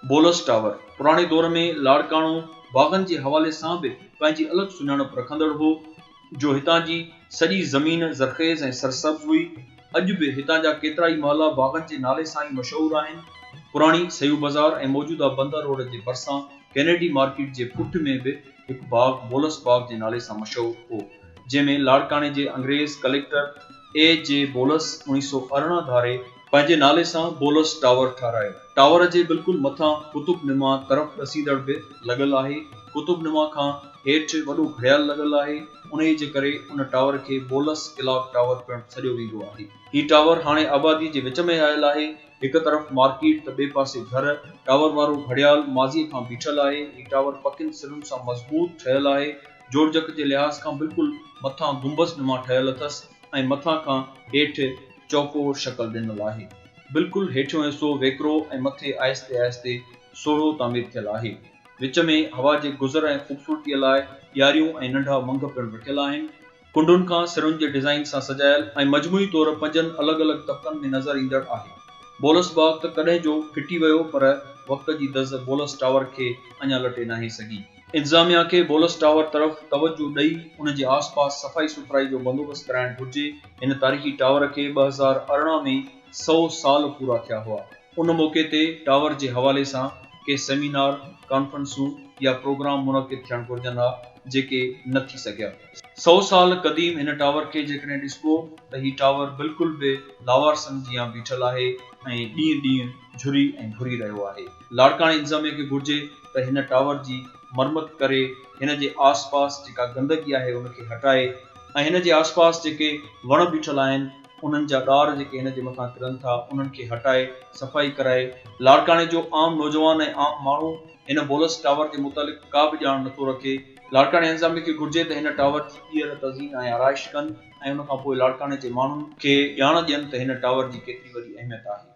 Bolus tower पुराने दौर में लाड़काणो बागन के हवाले से भी पंहिंजी अलग सुञाणप रखंदड़ हो, जो हितां जी सॼी ज़मीन ज़रख़ेज़ ऐं सरसब्ज़ हुई। अॼु भी हितां जा केतिरा ई महला बागन के नाले सां ई मशहूर आहिनि। पुरानी सयू बाज़ार ऐं मौजूदा बंदर रोड के भरसां कैनेडी मार्केट के पुठ में भी एक बाग बोलस बाग के नाले सां मशहूर हो, जंहिंमें लाड़काणे जे अंग्रेज़ कलेक्टर A.J. बोलस 1918 धारे पंहिंजे नाले सां बोलस टावर ठारायो। टावर के बिल्कुल मथां कुतुबनुमा तरफ़ रसीदड़ भी लगल आहे। कुतुबनुमा खां हेठि वॾो घड़ियाल लगल आहे। उन्ही जे करे उन टावर के बोलस क्लॉक टावर पिणु सॾियो वेंदो आहे। ही टावर हाणे आबादी के विच में आयल आहे। एक तरफ मार्केट त ॿिए पासे घर। टावर वारो घड़ियाल माज़ीअ खां बीठल आहे। ही टावर पकिन सिरुनि सां मज़बूत ठहियल आहे। जोड़जक के लिहाज़ खां बिल्कुल मथां गुंबज़ नुमा ठहियल अथसि ऐं मथां खां हेठि चौकोर शक्ल ॾिनल आहे। बिल्कुल हेठियों हिस्सो वेकरो ऐं मथे आहिस्ते आहिस्ते सोढ़ो तामीर थियल आहे। विच में हवा के गुज़र ऐं ख़ूबसूरतीअ लाइ ॾियारियूं ऐं नंढा मंग पिणु रखियल आहिनि। कुंडुनि खां सिरुनि जे डिज़ाइन सां सजायल ऐं मजमूई तौर 5 अलग अलग तबक़नि में नज़र ईंदड़ आहे। बोलस बाग त कॾहिं जो फिटी वियो, पर वक्त की दज़ बोलस टावर के अञा लटे नाहे सघी। इंतज़ामिया के बोलस टावर तरफ़ तवज्जो ॾेई उन जे आस पास सफ़ाई सुथराई जो बंदोबस्त कराइण घुर्जे। इन तारीख़ी टावर के 2018 में 100 साल पूरा थिया हुआ। उन मौके ते टावर के हवाले सां के सेमिनार, कॉन्फ्रेंसूं या प्रोग्राम मुनक़िद थियण घुर्जन हा, जेके न थी सघिया। 100 साल क़दीम इन टावर के जेकॾहिं ॾिसबो त ही टावर बिल्कुल भी लावारसन जियां बीठल आहे ऐं ॾींहुं ॾींहुं झुरी ऐं घुरी रहियो आहे। लाड़काणे इंतज़ामिया के घुर्जे त हिन टावर जी मरम्मत करे हिन जे आस पास जेका गंदगी आहे उनके हटाए ऐं हिन जे आस पास जेके वण बीठल आहिनि उन्हनि जा ॾार जेके हिन जे मथां किरनि था उन्हनि खे हटाए सफ़ाई कराए। लाड़काणे जो आम नौजवान ऐं आम माण्हू इन बोलस टावर के मुतालिक़ का भी ॼाण नथो रखे। लाड़काणे इंतज़ामिया के घुर्जे त हिन टावर की ॿीहर तज़ीन ऐं आराइश कनि ऐं उन खां पोइ लाड़काणे जे माण्हुनि खे ॼाण ॾियनि त हिन टावर जी केतिरी वॾी अहमियत आहे।